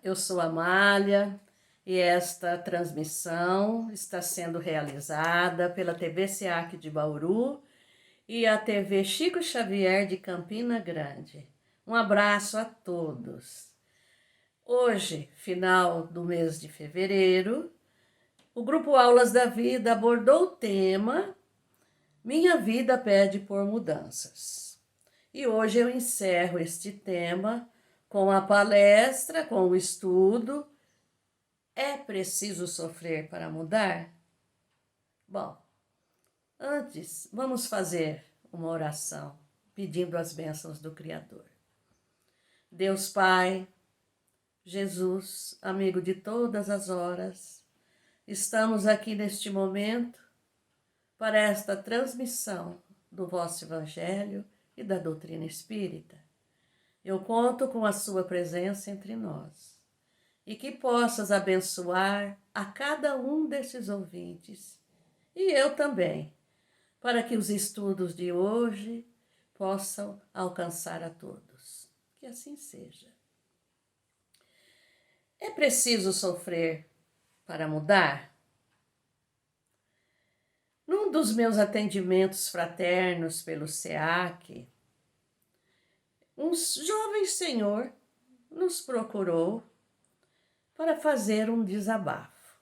eu sou Amália e esta transmissão está sendo realizada pela TV SEAC de Bauru e a TV Chico Xavier de Campina Grande. Um abraço a todos. Hoje, final do mês de fevereiro, o Grupo Aulas da Vida abordou o tema Minha Vida Pede por Mudanças. E hoje eu encerro este tema com a palestra, com o estudo. É preciso sofrer para mudar? Bom, antes vamos fazer uma oração pedindo as bênçãos do Criador. Deus Pai, Jesus, amigo de todas as horas, estamos aqui neste momento para esta transmissão do vosso Evangelho e da doutrina espírita. Eu conto com a sua presença entre nós e que possas abençoar a cada um desses ouvintes e eu também, para que os estudos de hoje possam alcançar a todos. Que assim seja. É preciso sofrer para mudar? Num dos meus atendimentos fraternos pelo SEAC, um jovem senhor nos procurou para fazer um desabafo.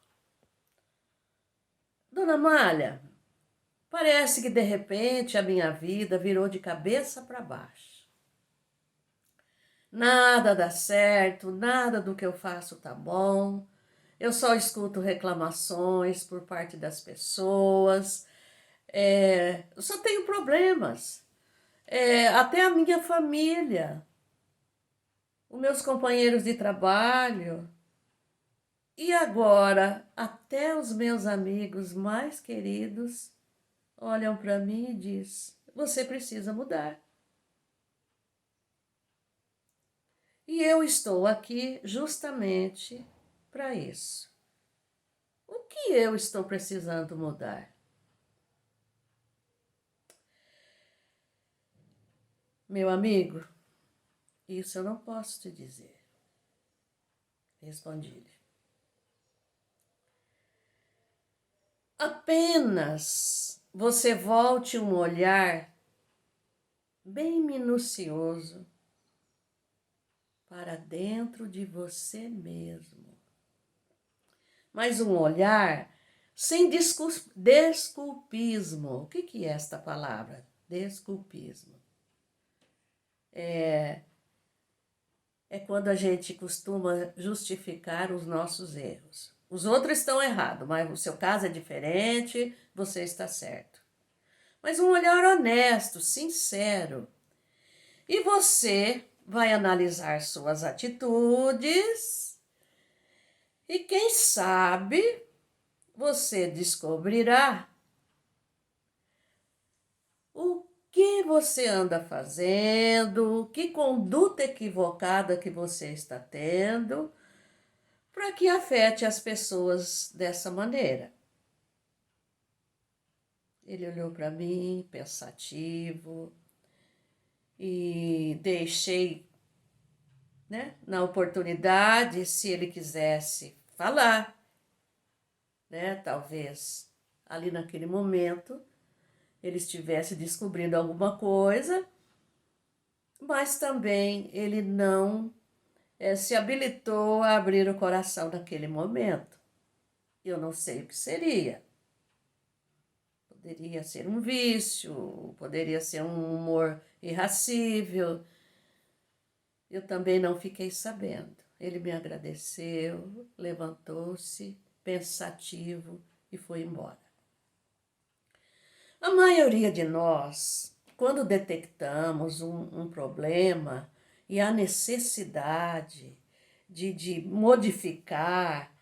Dona Amália, parece que de repente a minha vida virou de cabeça para baixo. Nada dá certo, nada do que eu faço tá bom. Eu só escuto reclamações por parte das pessoas. Eu só tenho problemas. Até a minha família, os meus companheiros de trabalho e agora até os meus amigos mais queridos olham para mim e dizem: você precisa mudar. E eu estou aqui justamente para isso. O que eu estou precisando mudar? Meu amigo, isso eu não posso te dizer. Respondi-lhe. Apenas você volte um olhar bem minucioso para dentro de você mesmo. Mas um olhar sem desculpismo. O que é esta palavra? Desculpismo. É quando a gente costuma justificar os nossos erros. Os outros estão errados, mas o seu caso é diferente, você está certo. Mas um olhar honesto, sincero. E você vai analisar suas atitudes e quem sabe você descobrirá o que você anda fazendo, que conduta equivocada que você está tendo, para que afete as pessoas dessa maneira. Ele olhou para mim, pensativo, e deixei, na oportunidade, se ele quisesse falar, talvez ali naquele momento ele estivesse descobrindo alguma coisa, mas também ele não se habilitou a abrir o coração naquele momento. Eu não sei o que seria. Poderia ser um vício, poderia ser um humor irracível. Eu também não fiquei sabendo. Ele me agradeceu, levantou-se, pensativo, e foi embora. A maioria de nós, quando detectamos um problema e a necessidade de modificar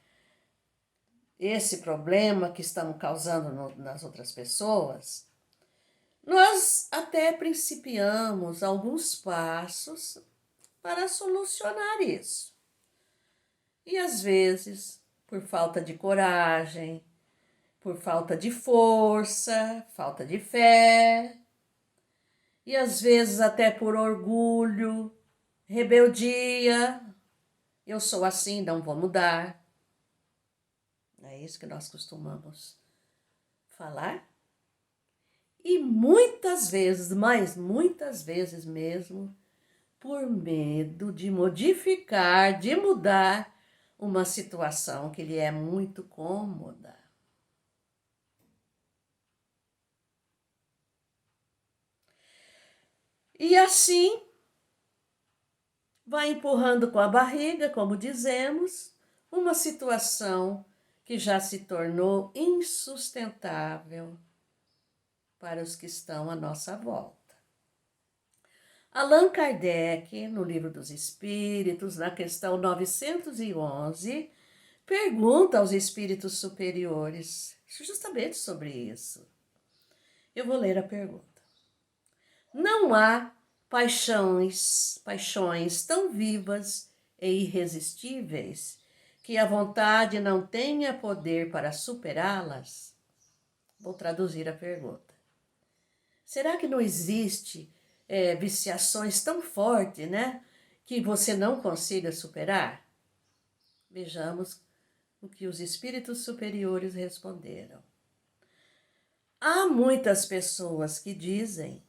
esse problema que estamos causando nas outras pessoas, nós até principiamos alguns passos para solucionar isso. E às vezes, por falta de coragem, por falta de força, falta de fé, e às vezes até por orgulho, rebeldia, Eu sou assim, não vou mudar. É isso que nós costumamos falar. E muitas vezes, mas muitas vezes mesmo, por medo de modificar, de mudar uma situação que lhe é muito cômoda. E assim, vai empurrando com a barriga, como dizemos, uma situação que já se tornou insustentável para os que estão à nossa volta. Allan Kardec, no Livro dos Espíritos, na questão 911, pergunta aos espíritos superiores justamente sobre isso. Eu vou ler a pergunta. Não há paixões tão vivas e irresistíveis que a vontade não tenha poder para superá-las? Vou traduzir a pergunta. Será que não existe viciações tão fortes, né, que você não consiga superar? Vejamos o que os espíritos superiores responderam. Há muitas pessoas que dizem,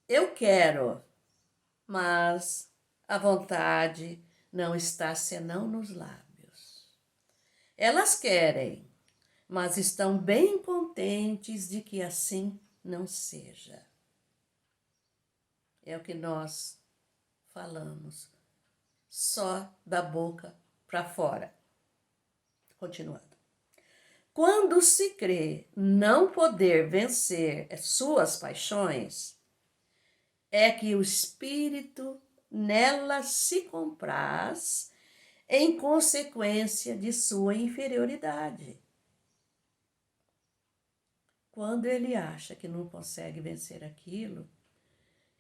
eu quero, mas a vontade não está senão nos lábios. Elas querem, mas estão bem contentes de que assim não seja. É o que nós falamos, só da boca para fora. Continuando. Quando se crê não poder vencer suas paixões, é que o espírito nela se compraz em consequência de sua inferioridade. Quando ele acha que não consegue vencer aquilo,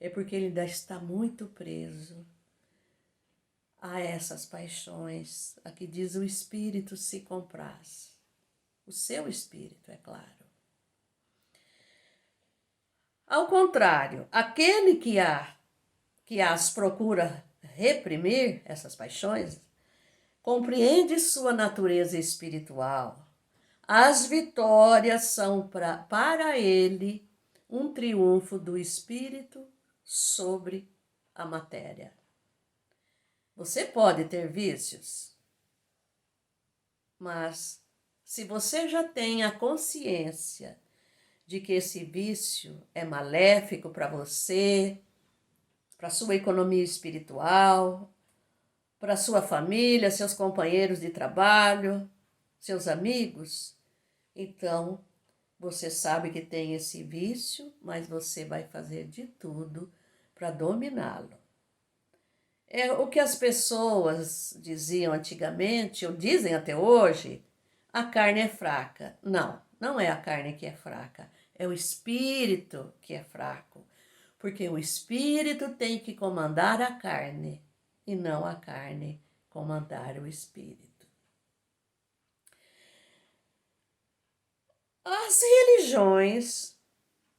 é porque ele ainda está muito preso a essas paixões, a que diz o espírito se compraz. O seu espírito, é claro. Ao contrário, aquele que as procura reprimir, essas paixões, compreende sua natureza espiritual. As vitórias são para ele um triunfo do espírito sobre a matéria. Você pode ter vícios, mas se você já tem a consciência de que esse vício é maléfico para você, para sua economia espiritual, para sua família, seus companheiros de trabalho, seus amigos, então você sabe que tem esse vício, mas você vai fazer de tudo para dominá-lo. É o que as pessoas diziam antigamente, ou dizem até hoje, a carne é fraca. Não, não é a carne que é fraca, é o espírito que é fraco. Porque o espírito tem que comandar a carne e não a carne comandar o espírito. As religiões,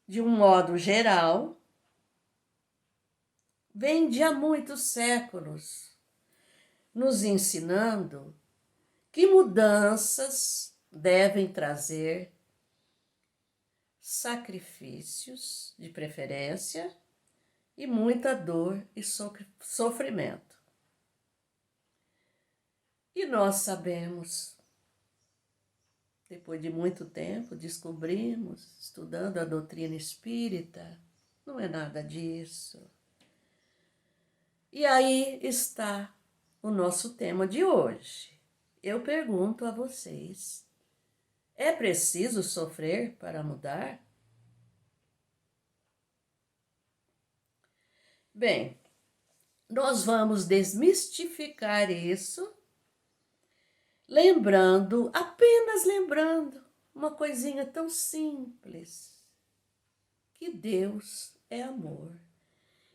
de um modo geral, vêm de há muitos séculos nos ensinando que mudanças devem trazer sacrifícios, de preferência, e muita dor e sofrimento. E nós sabemos, depois de muito tempo, descobrimos, estudando a doutrina espírita, não é nada disso. E aí está o nosso tema de hoje. Eu pergunto a vocês, é preciso sofrer para mudar? Bem, nós vamos desmistificar isso, apenas lembrando, uma coisinha tão simples, que Deus é amor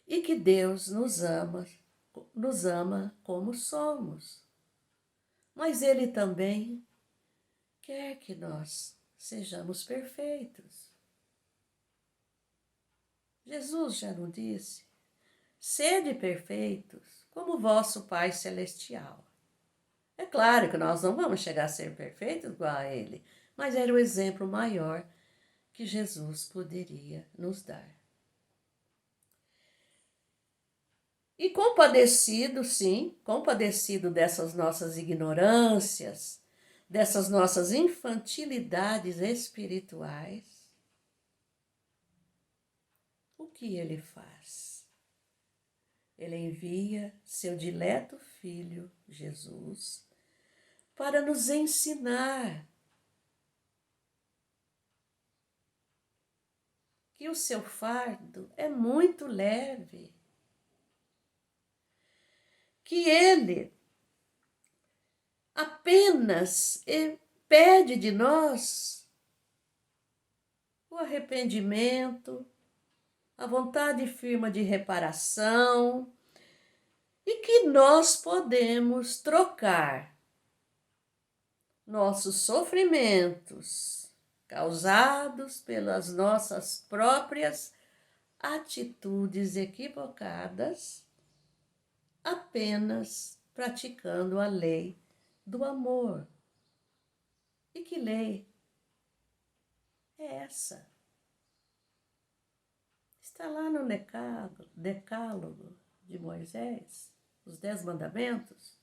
e que Deus nos ama como somos. Mas Ele também quer que nós sejamos perfeitos. Jesus já nos disse, sede perfeitos como vosso Pai Celestial. É claro que nós não vamos chegar a ser perfeitos igual a ele, mas era o exemplo maior que Jesus poderia nos dar. E compadecido, sim, compadecido dessas nossas ignorâncias, dessas nossas infantilidades espirituais, o que ele faz? Ele envia seu dileto Filho, Jesus, para nos ensinar que o seu fardo é muito leve, que ele apenas pede de nós o arrependimento, a vontade firme de reparação, e que nós podemos trocar nossos sofrimentos causados pelas nossas próprias atitudes equivocadas, apenas praticando a lei do amor. E que lei é essa? Está lá no Decálogo de Moisés, os 10 mandamentos.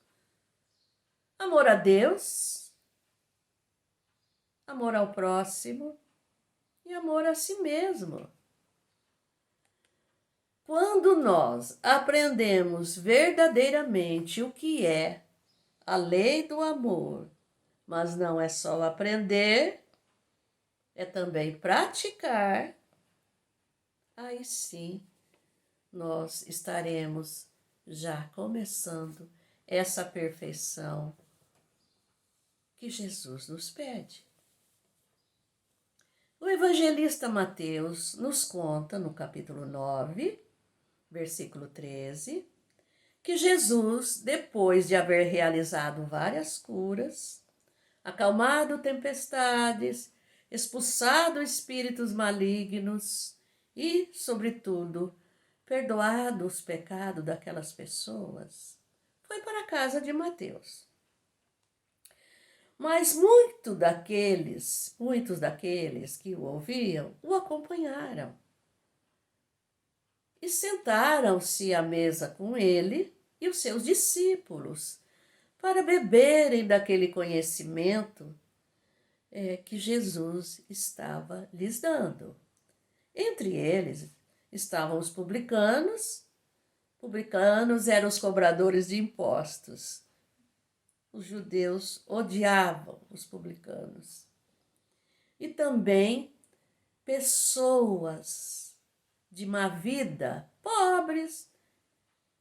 Amor a Deus, amor ao próximo e amor a si mesmo. Quando nós aprendemos verdadeiramente o que é a lei do amor, mas não é só aprender, é também praticar, aí sim nós estaremos já começando essa perfeição que Jesus nos pede. O evangelista Mateus nos conta no capítulo 9, versículo 13, que Jesus, depois de haver realizado várias curas, acalmado tempestades, expulsado espíritos malignos e, sobretudo, perdoado os pecados daquelas pessoas, foi para a casa de Mateus. Mas muitos daqueles que o ouviam o acompanharam e sentaram-se à mesa com ele e os seus discípulos para beberem daquele conhecimento que Jesus estava lhes dando. Entre eles estavam os publicanos. Publicanos eram os cobradores de impostos. Os judeus odiavam os publicanos. E também pessoas de má vida, pobres,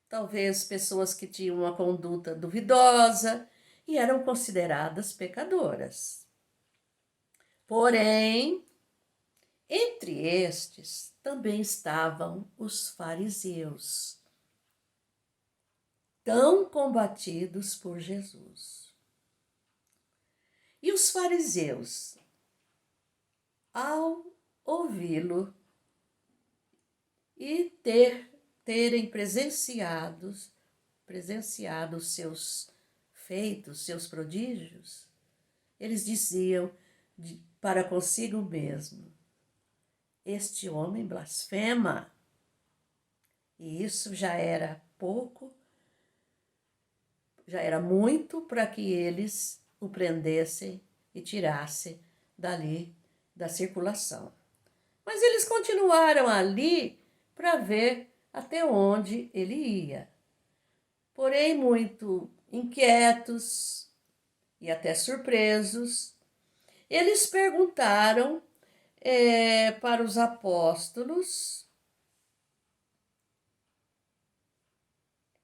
talvez pessoas que tinham uma conduta duvidosa e eram consideradas pecadoras. Porém, entre estes também estavam os fariseus, tão combatidos por Jesus. E os fariseus, ao ouvi-lo e terem presenciado seus feitos, seus prodígios, eles diziam para consigo mesmo: este homem blasfema. E isso já era muito para que eles o prendessem e tirassem dali da circulação. Mas eles continuaram ali para ver até onde ele ia. Porém, muito inquietos e até surpresos, eles perguntaram para os apóstolos.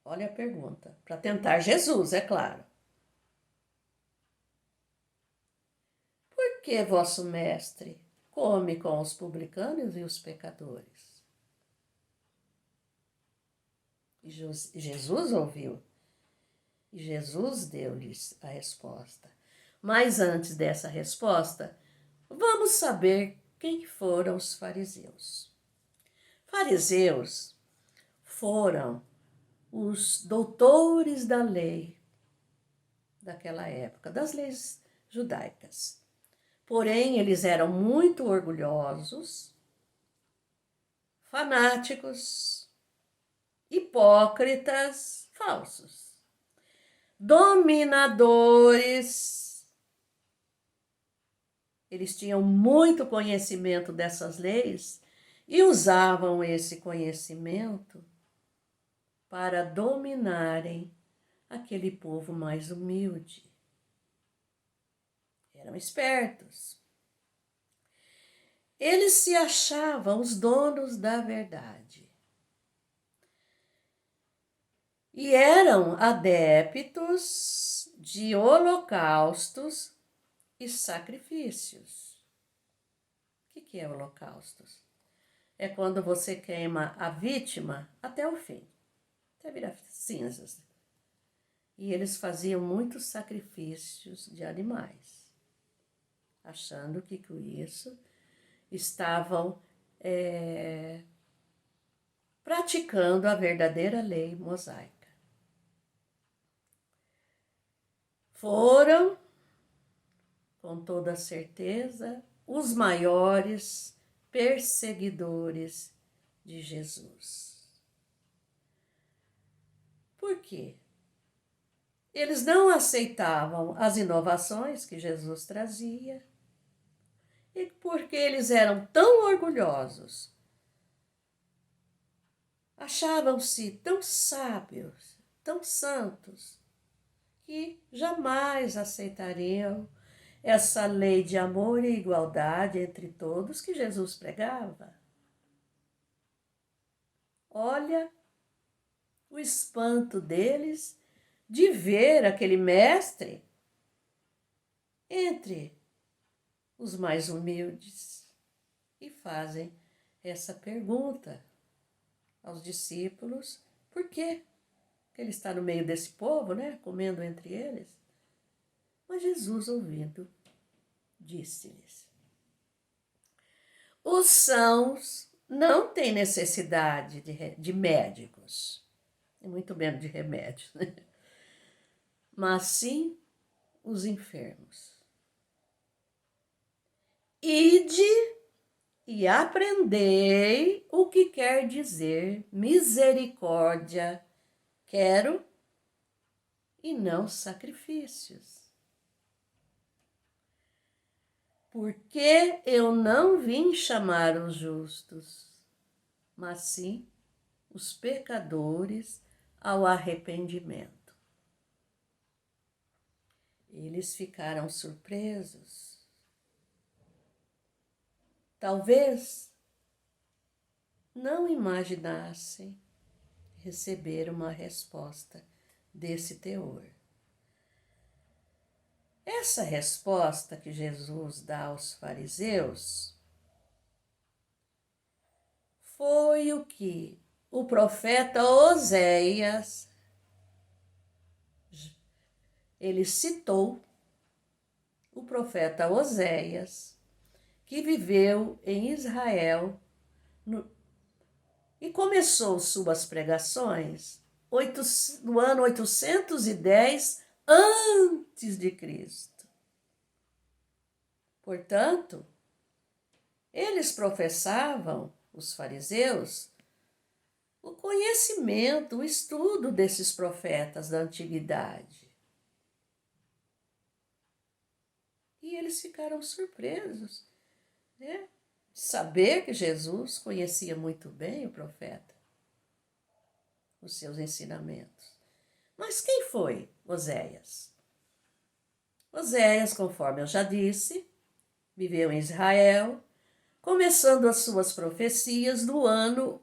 Olha a pergunta, para tentar Jesus, é claro. Por que vosso mestre come com os publicanos e os pecadores? E Jesus ouviu. E Jesus deu-lhes a resposta. Mas antes dessa resposta, vamos saber quem foram os fariseus. Fariseus foram os doutores da lei daquela época, das leis judaicas. Porém, eles eram muito orgulhosos, fanáticos, hipócritas, falsos, dominadores. Eles tinham muito conhecimento dessas leis e usavam esse conhecimento para dominarem aquele povo mais humilde. Eram espertos. Eles se achavam os donos da verdade. E eram adeptos de holocaustos e sacrifícios. O que é holocaustos? É quando você queima a vítima até o fim, até virar cinzas. E eles faziam muitos sacrifícios de animais, achando que com isso estavam praticando a verdadeira lei mosaica. Foram, com toda certeza, os maiores perseguidores de Jesus. Por quê? Eles não aceitavam as inovações que Jesus trazia, e porque eles eram tão orgulhosos, achavam-se tão sábios, tão santos, que jamais aceitariam essa lei de amor e igualdade entre todos que Jesus pregava. Olha o espanto deles de ver aquele mestre entre os mais humildes e fazem essa pergunta aos discípulos: por quê? Que ele está no meio desse povo, né, comendo entre eles. Mas Jesus, ouvindo, disse-lhes: os sãos não têm necessidade de médicos, e muito menos de remédios, né? Mas sim os enfermos. Ide e aprendei o que quer dizer misericórdia quero e não sacrifícios. Porque eu não vim chamar os justos, mas sim os pecadores ao arrependimento. Eles ficaram surpresos. Talvez não imaginassem receber uma resposta desse teor. Essa resposta que Jesus dá aos fariseus foi o que o profeta Oséias, ele citou o profeta Oséias, que viveu em Israel e começou suas pregações no ano 810 antes de Cristo. Portanto, eles professavam, os fariseus, o conhecimento, o estudo desses profetas da antiguidade. E eles ficaram surpresos, né, de saber que Jesus conhecia muito bem o profeta, os seus ensinamentos. Mas quem foi Oséias? Oséias, conforme eu já disse, viveu em Israel, começando as suas profecias no ano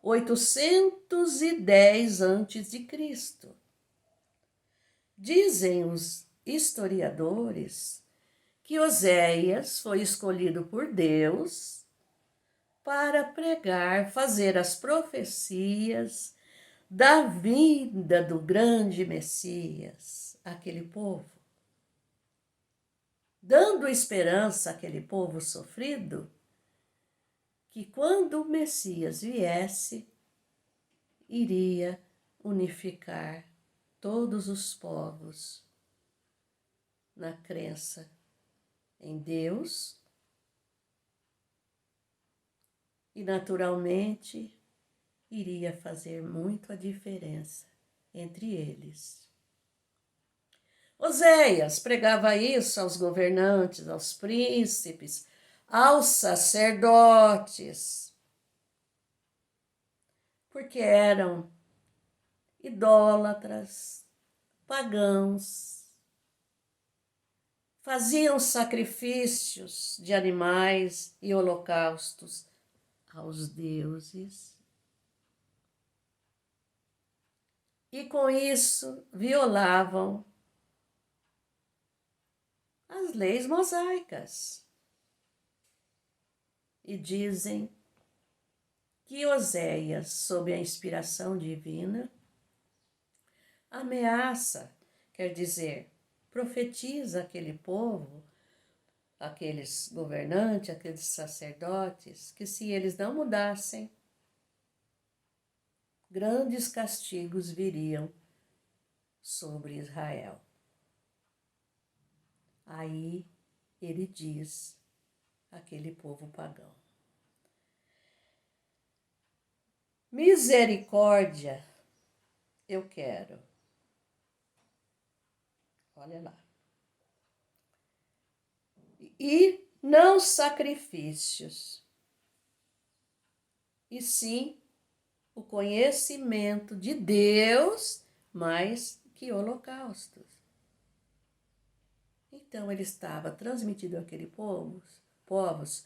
810 a.C. Dizem os historiadores que Oséias foi escolhido por Deus para pregar, fazer as profecias da vinda do grande Messias, aquele povo, dando esperança àquele povo sofrido, que quando o Messias viesse, iria unificar todos os povos na crença em Deus e, naturalmente, iria fazer muito a diferença entre eles. Oséias pregava isso aos governantes, aos príncipes, aos sacerdotes, porque eram idólatras, pagãos, faziam sacrifícios de animais e holocaustos aos deuses. E com isso violavam as leis mosaicas. E dizem que Oséias, sob a inspiração divina, ameaça, quer dizer, profetiza aquele povo, aqueles governantes, aqueles sacerdotes, que se eles não mudassem, grandes castigos viriam sobre Israel. Aí ele diz àquele povo pagão: misericórdia eu quero. Olha lá. E não sacrifícios, e sim o conhecimento de Deus mais que holocaustos. Então ele estava transmitindo àqueles povos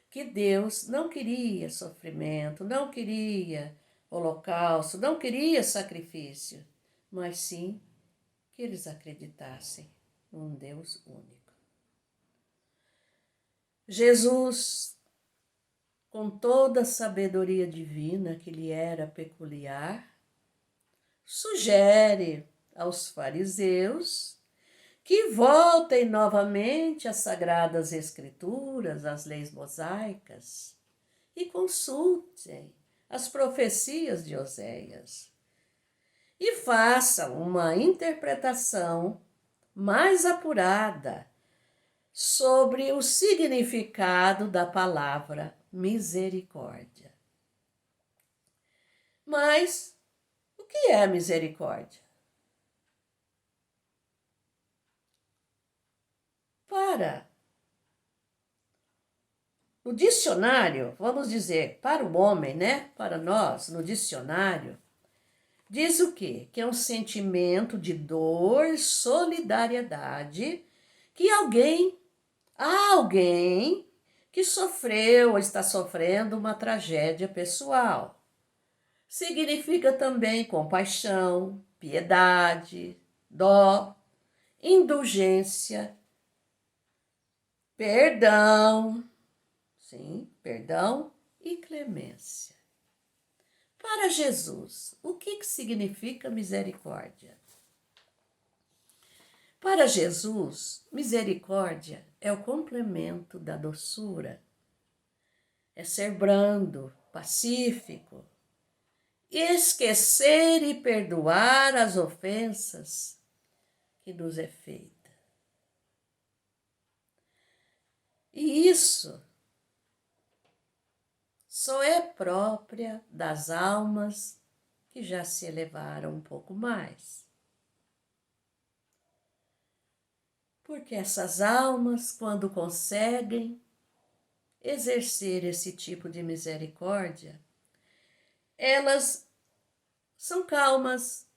que Deus não queria sofrimento, não queria holocausto, não queria sacrifício, mas sim que eles acreditassem num Deus único. Jesus, com toda a sabedoria divina que lhe era peculiar, sugere aos fariseus que voltem novamente às sagradas escrituras, às leis mosaicas, e consultem as profecias de Oséias e façam uma interpretação mais apurada sobre o significado da palavra misericórdia. Mas o que é misericórdia? No dicionário, vamos dizer, para o homem, né? Para nós, no dicionário, diz o quê? Que é um sentimento de dor e solidariedade que há alguém que sofreu ou está sofrendo uma tragédia pessoal. Significa também compaixão, piedade, dó, indulgência, perdão, sim, perdão e clemência. Para Jesus, o que significa misericórdia? Para Jesus, misericórdia é o complemento da doçura, é ser brando, pacífico, esquecer e perdoar as ofensas que nos é feita. E isso só é própria das almas que já se elevaram um pouco mais. Porque essas almas, quando conseguem exercer esse tipo de misericórdia, elas são calmas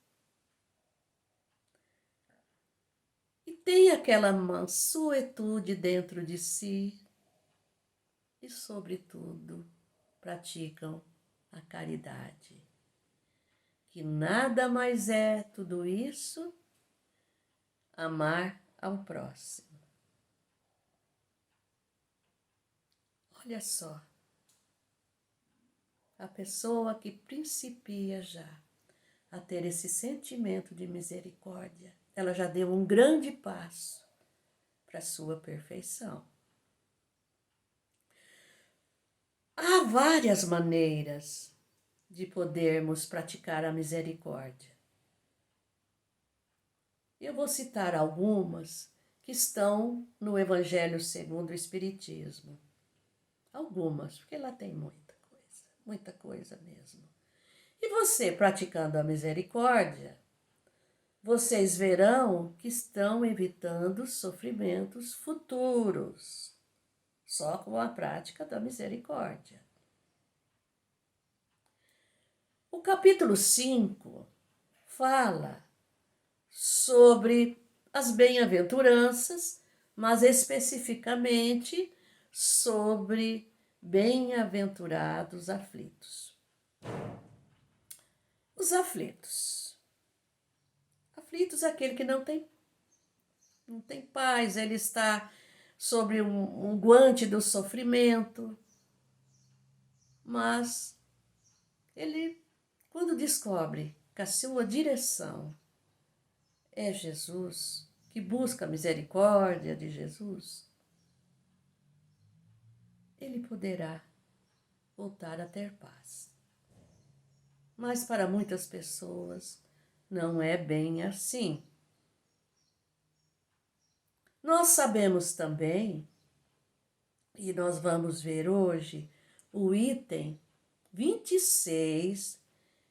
e têm aquela mansuetude dentro de si e, sobretudo, praticam a caridade, que nada mais é tudo isso, amar ao próximo. Olha só, a pessoa que principia já a ter esse sentimento de misericórdia, ela já deu um grande passo para a sua perfeição. Há várias maneiras de podermos praticar a misericórdia. Eu vou citar algumas que estão no Evangelho segundo o Espiritismo. Algumas, porque lá tem muita coisa mesmo. E você, praticando a misericórdia, vocês verão que estão evitando sofrimentos futuros, só com a prática da misericórdia. O capítulo 5 fala sobre as bem-aventuranças, mas especificamente sobre bem-aventurados aflitos. Os aflitos. Aflitos é aquele que não tem paz, ele está sobre um guante do sofrimento, mas ele, quando descobre que a sua direção é Jesus, que busca a misericórdia de Jesus, ele poderá voltar a ter paz. Mas para muitas pessoas não é bem assim. Nós sabemos também, e nós vamos ver hoje, o item 26,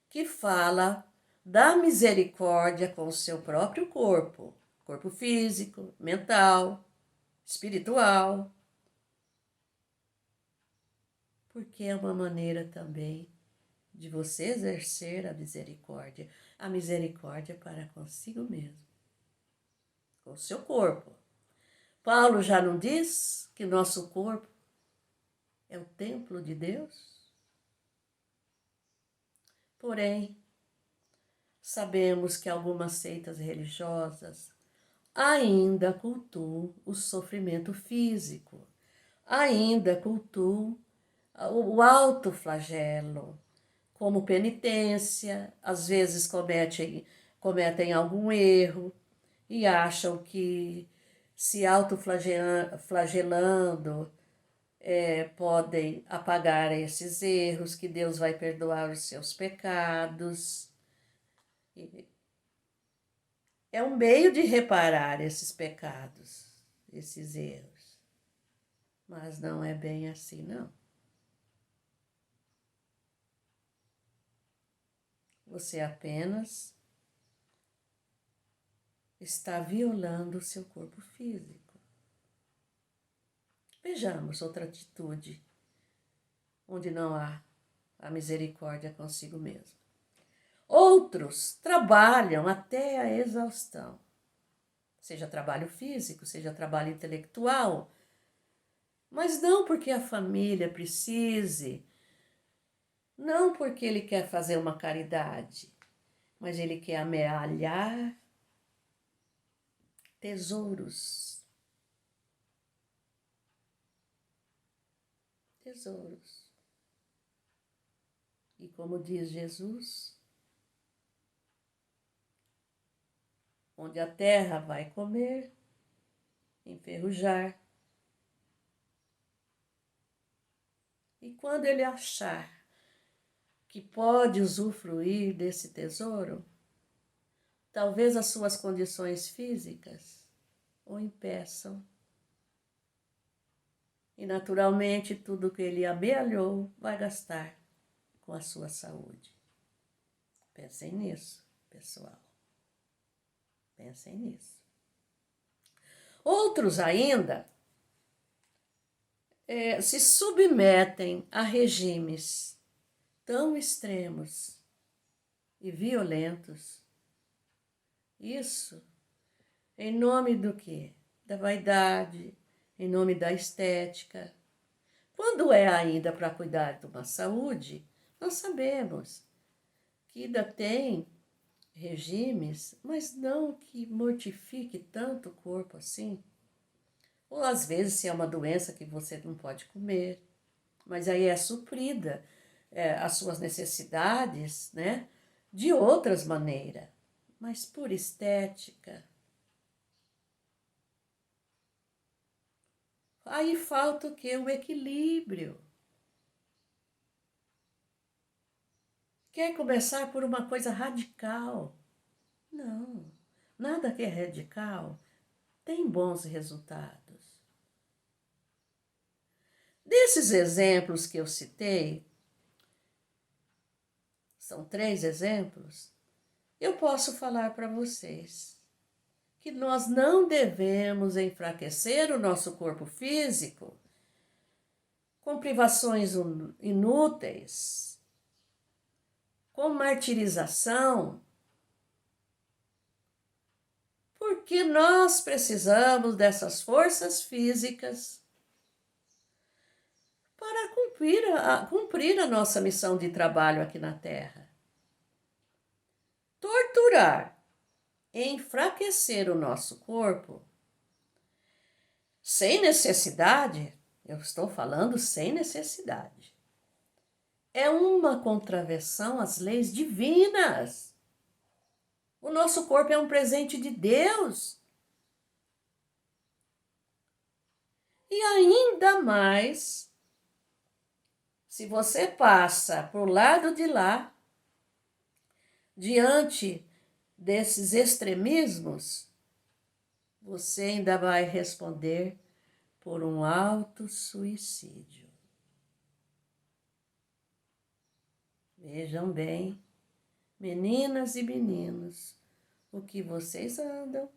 que fala da misericórdia com o seu próprio corpo físico, mental, espiritual, porque é uma maneira também de você exercer a misericórdia para consigo mesmo, com o seu corpo. Paulo já não diz que nosso corpo é o templo de Deus? Porém, sabemos que algumas seitas religiosas ainda cultuam o sofrimento físico, ainda cultuam o autoflagelo como penitência, às vezes cometem algum erro e acham que se autoflagelando podem apagar esses erros, que Deus vai perdoar os seus pecados. É um meio de reparar esses pecados, esses erros. Mas não é bem assim, não. Você apenas está violando o seu corpo físico. Vejamos outra atitude onde não há a misericórdia consigo mesmo. Outros trabalham até a exaustão, seja trabalho físico, seja trabalho intelectual, mas não porque a família precise, não porque ele quer fazer uma caridade, mas ele quer amealhar tesouros. Tesouros. E como diz Jesus, onde a terra vai comer, enferrujar. E quando ele achar que pode usufruir desse tesouro, talvez as suas condições físicas o impeçam. E naturalmente tudo que ele amealhou vai gastar com a sua saúde. Pensem nisso, pessoal. Pensem nisso. Outros ainda se submetem a regimes tão extremos e violentos. Isso em nome do quê? Da vaidade, em nome da estética. Quando é ainda para cuidar de uma saúde, nós sabemos que ainda tem regimes, mas não que mortifique tanto o corpo assim. Ou às vezes se é uma doença que você não pode comer, mas aí é suprida as suas necessidades, né, de outras maneiras, mas por estética. Aí falta o quê? O equilíbrio. Quer começar por uma coisa radical? Não, nada que é radical tem bons resultados. Desses exemplos que eu citei, são 3 exemplos, eu posso falar para vocês que nós não devemos enfraquecer o nosso corpo físico com privações inúteis, com martirização, porque nós precisamos dessas forças físicas para cumprir a nossa missão de trabalho aqui na Terra. Torturar, enfraquecer o nosso corpo, sem necessidade, eu estou falando sem necessidade, é uma contravenção às leis divinas. O nosso corpo é um presente de Deus. E ainda mais, se você passa por lado de lá, diante desses extremismos, você ainda vai responder por um autossuicídio. Vejam bem, meninas e meninos, o que vocês andam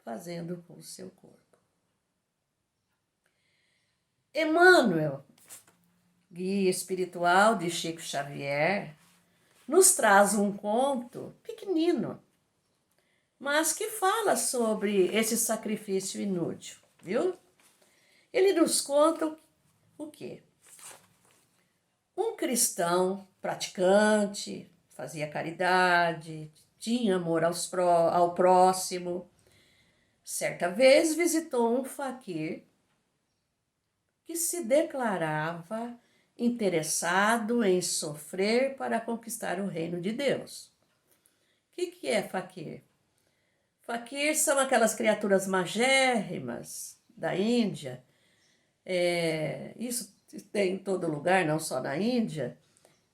fazendo com o seu corpo. Emmanuel, guia espiritual de Chico Xavier, nos traz um conto pequenino, mas que fala sobre esse sacrifício inútil, viu? Ele nos conta o quê? Um cristão praticante, fazia caridade, tinha amor ao próximo. Certa vez visitou um faquir que se declarava interessado em sofrer para conquistar o reino de Deus. O que é faquir? Faquir são aquelas criaturas magérrimas da Índia. Isso tem em todo lugar, não só na Índia,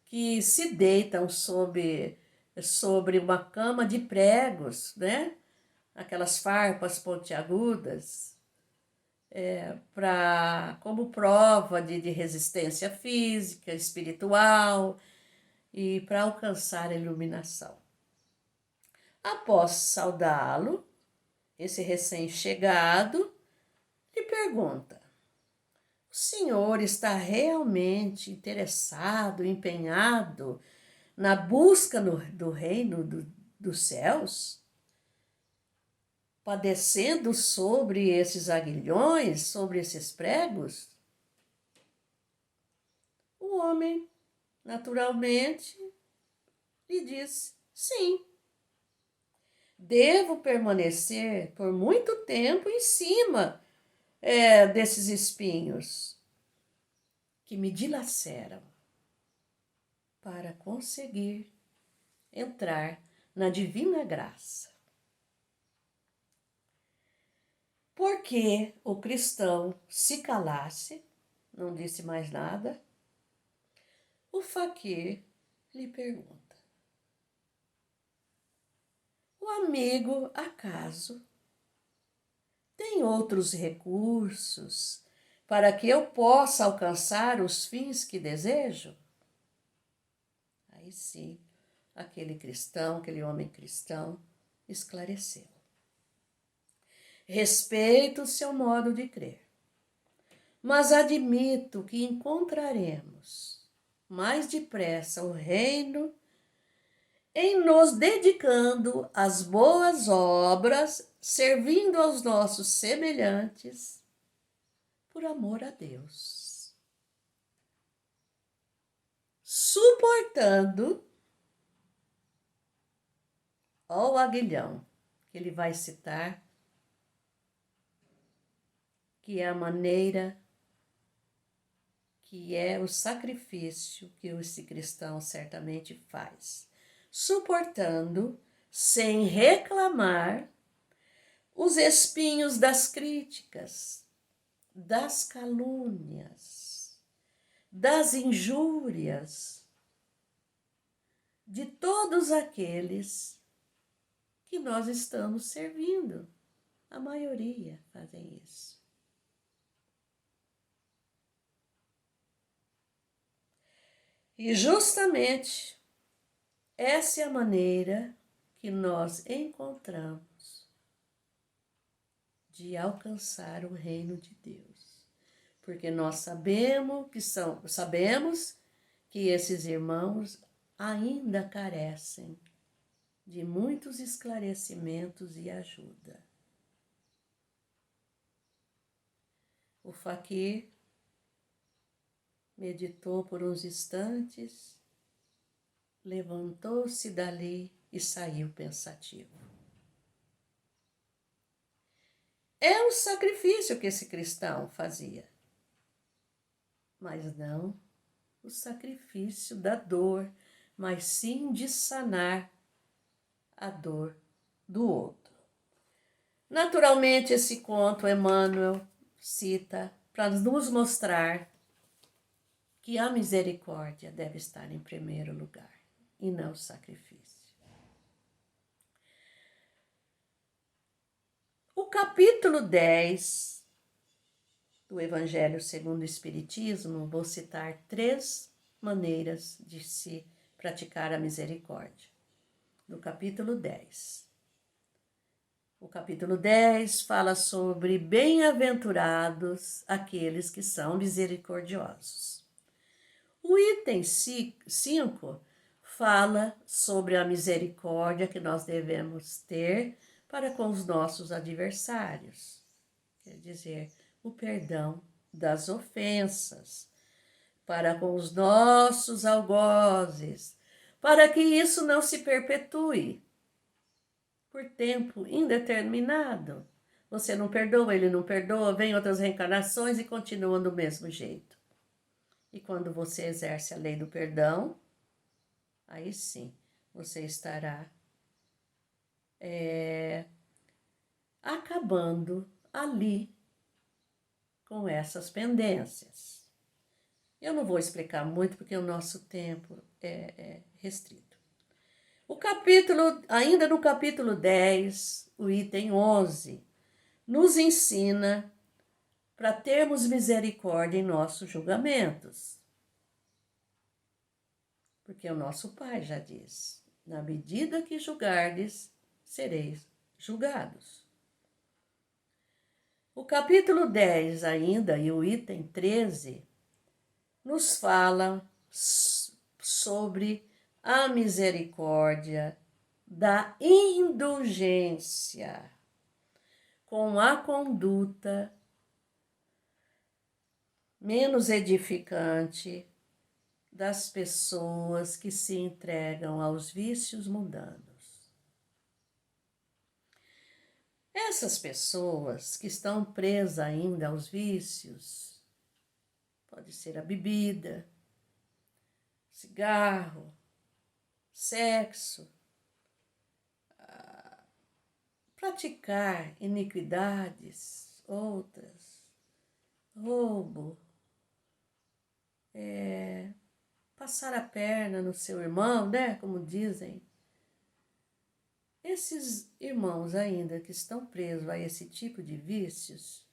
que se deitam sobre uma cama de pregos, né? Aquelas farpas pontiagudas, como prova de resistência física, espiritual e para alcançar a iluminação. Após saudá-lo, esse recém-chegado lhe pergunta: o senhor está realmente interessado, empenhado na busca do reino dos céus? Padecendo sobre esses aguilhões, sobre esses pregos? O homem, naturalmente, lhe diz: sim. Devo permanecer por muito tempo em cima desses espinhos que me dilaceram para conseguir entrar na divina graça. Porque o cristão se calasse, não disse mais nada, o faquir lhe pergunta: o amigo, acaso, tem outros recursos para que eu possa alcançar os fins que desejo? Aí sim, aquele homem cristão, esclareceu: respeito o seu modo de crer, mas admito que encontraremos mais depressa o reino em nos dedicando às boas obras, servindo aos nossos semelhantes, por amor a Deus, suportando o aguilhão que ele vai citar, que é a maneira, que é o sacrifício que esse cristão certamente faz, suportando, sem reclamar, os espinhos das críticas, das calúnias, das injúrias, de todos aqueles que nós estamos servindo A maioria fazem isso. E justamente essa é a maneira que nós encontramos de alcançar o reino de Deus. Porque nós sabemos que esses irmãos ainda carecem de muitos esclarecimentos e ajuda. O faquir meditou por uns instantes, levantou-se dali e saiu pensativo. É um sacrifício que esse cristão fazia, mas não o sacrifício da dor, mas sim de sanar a dor do outro. Naturalmente, esse conto Emmanuel cita para nos mostrar que a misericórdia deve estar em primeiro lugar e não o sacrifício. O capítulo 10 do Evangelho segundo o Espiritismo, vou citar 3 maneiras de se praticar a misericórdia. No capítulo 10. O capítulo 10 fala sobre bem-aventurados aqueles que são misericordiosos. O item 5 fala sobre a misericórdia que nós devemos ter para com os nossos adversários. Quer dizer, o perdão das ofensas, para com os nossos algozes, para que isso não se perpetue por tempo indeterminado. Você não perdoa, ele não perdoa, vem outras reencarnações e continua do mesmo jeito. E quando você exerce a lei do perdão, aí sim, você estará acabando ali com essas pendências. Eu não vou explicar muito porque o nosso tempo é restrito. Ainda no capítulo 10, o item 11, nos ensina para termos misericórdia em nossos julgamentos. Porque o nosso Pai já diz, na medida que julgardes, sereis julgados. O capítulo 10 ainda, e o item 13, nos fala sobre a misericórdia da indulgência com a conduta menos edificante das pessoas que se entregam aos vícios mundanos. Essas pessoas que estão presas ainda aos vícios, pode ser a bebida, cigarro, sexo, praticar iniquidades, outras, roubo, passar a perna no seu irmão, né? Como dizem. Esses irmãos ainda que estão presos a esse tipo de vícios,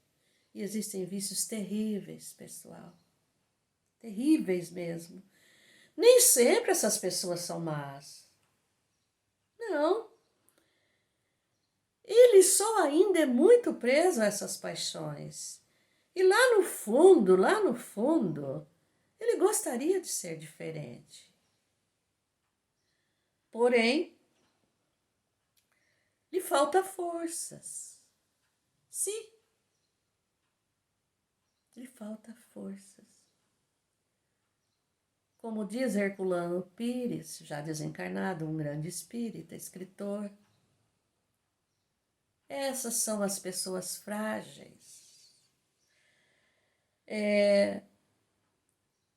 e existem vícios terríveis, pessoal, terríveis mesmo. Nem sempre essas pessoas são más. Não. Ele só ainda é muito preso a essas paixões. E lá no fundo, ele gostaria de ser diferente. Porém, lhe falta forças. Sim, lhe falta forças. Como diz Herculano Pires, já desencarnado, um grande espírita, escritor, essas são as pessoas frágeis.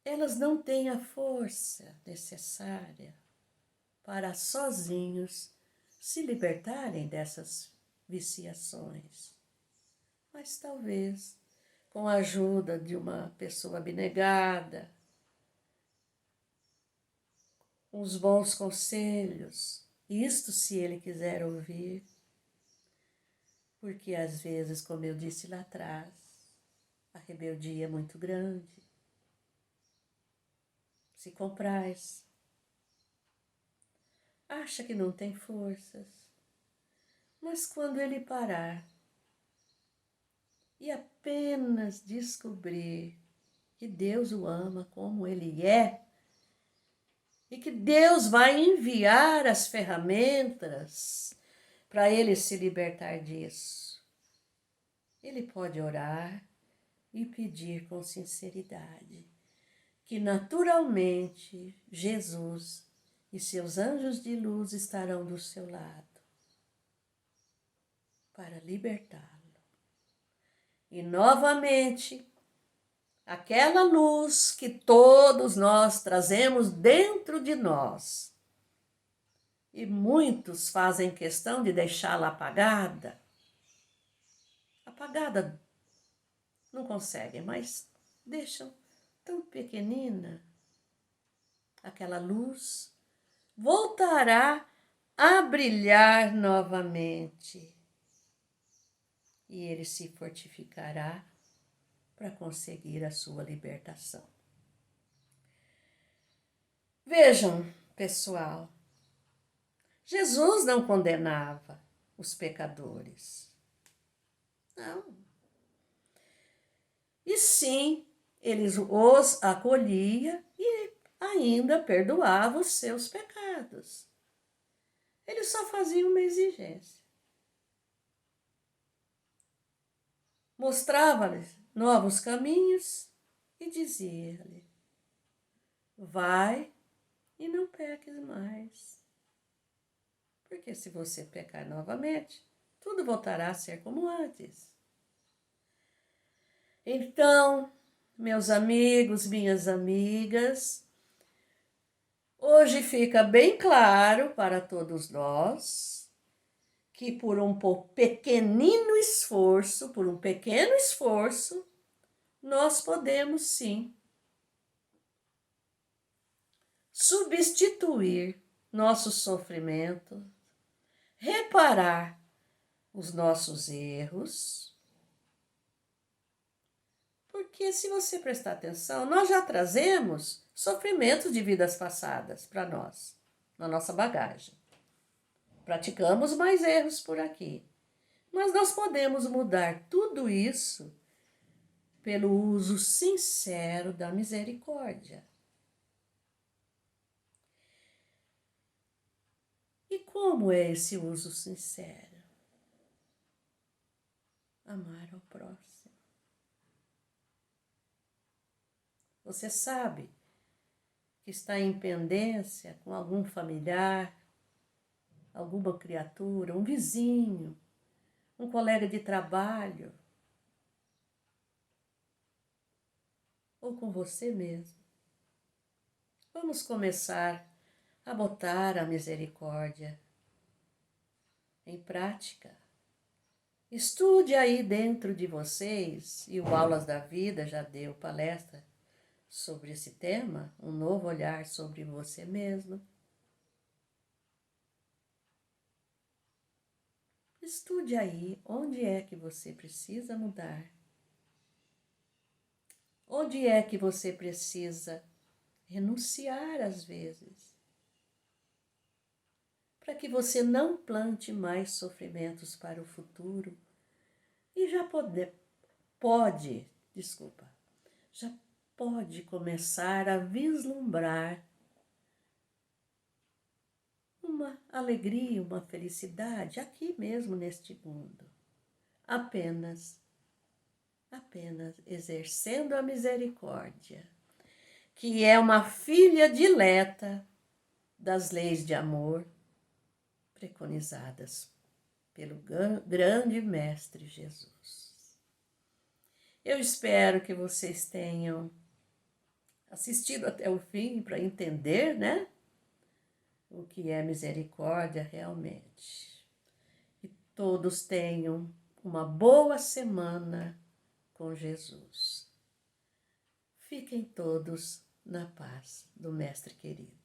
Elas não têm a força necessária para sozinhos se libertarem dessas viciações. Mas talvez com a ajuda de uma pessoa abnegada, com os bons conselhos, isto se ele quiser ouvir, Porque às vezes, como eu disse lá atrás, a rebeldia é muito grande. Se compraz, acha que não tem forças, mas quando ele parar e apenas descobrir que Deus o ama como ele é, e que Deus vai enviar as ferramentas para ele se libertar disso, ele pode orar e pedir com sinceridade que naturalmente Jesus e seus anjos de luz estarão do seu lado para libertá-lo. E novamente, aquela luz que todos nós trazemos dentro de nós, e muitos fazem questão de deixá-la apagada. Apagada não conseguem, mas deixam tão pequenina. Aquela luz voltará a brilhar novamente. E ele se fortificará para conseguir a sua libertação. Vejam, pessoal, Jesus não condenava os pecadores. Não. E sim, ele os acolhia e ainda perdoava os seus pecados. Ele só fazia uma exigência. Mostrava-lhes novos caminhos e dizia-lhe: vai e não peques mais. Porque se você pecar novamente, tudo voltará a ser como antes. Então, meus amigos, minhas amigas, hoje fica bem claro para todos nós que por um pequenino esforço, por um pequeno esforço, nós podemos sim substituir nosso sofrimento, reparar os nossos erros. Porque se você prestar atenção, nós já trazemos sofrimentos de vidas passadas para nós, na nossa bagagem. Praticamos mais erros por aqui. Mas nós podemos mudar tudo isso pelo uso sincero da misericórdia. E como é esse uso sincero? Amar ao próximo. Você sabe que está em pendência com algum familiar, alguma criatura, um vizinho, um colega de trabalho, ou com você mesmo. Vamos começar a botar a misericórdia em prática. Estude aí dentro de vocês, e o Aulas da Vida já deu palestra sobre esse tema, um novo olhar sobre você mesmo. Estude aí onde é que você precisa mudar. Onde é que você precisa renunciar às vezes, para que você não plante mais sofrimentos para o futuro e já pode começar a vislumbrar uma alegria, uma felicidade aqui mesmo neste mundo, apenas exercendo a misericórdia, que é uma filha dileta das leis de amor preconizadas pelo grande Mestre Jesus. Eu espero que vocês tenham assistido até o fim para entender, né, o que é misericórdia realmente. E todos tenham uma boa semana com Jesus. Fiquem todos na paz do Mestre querido.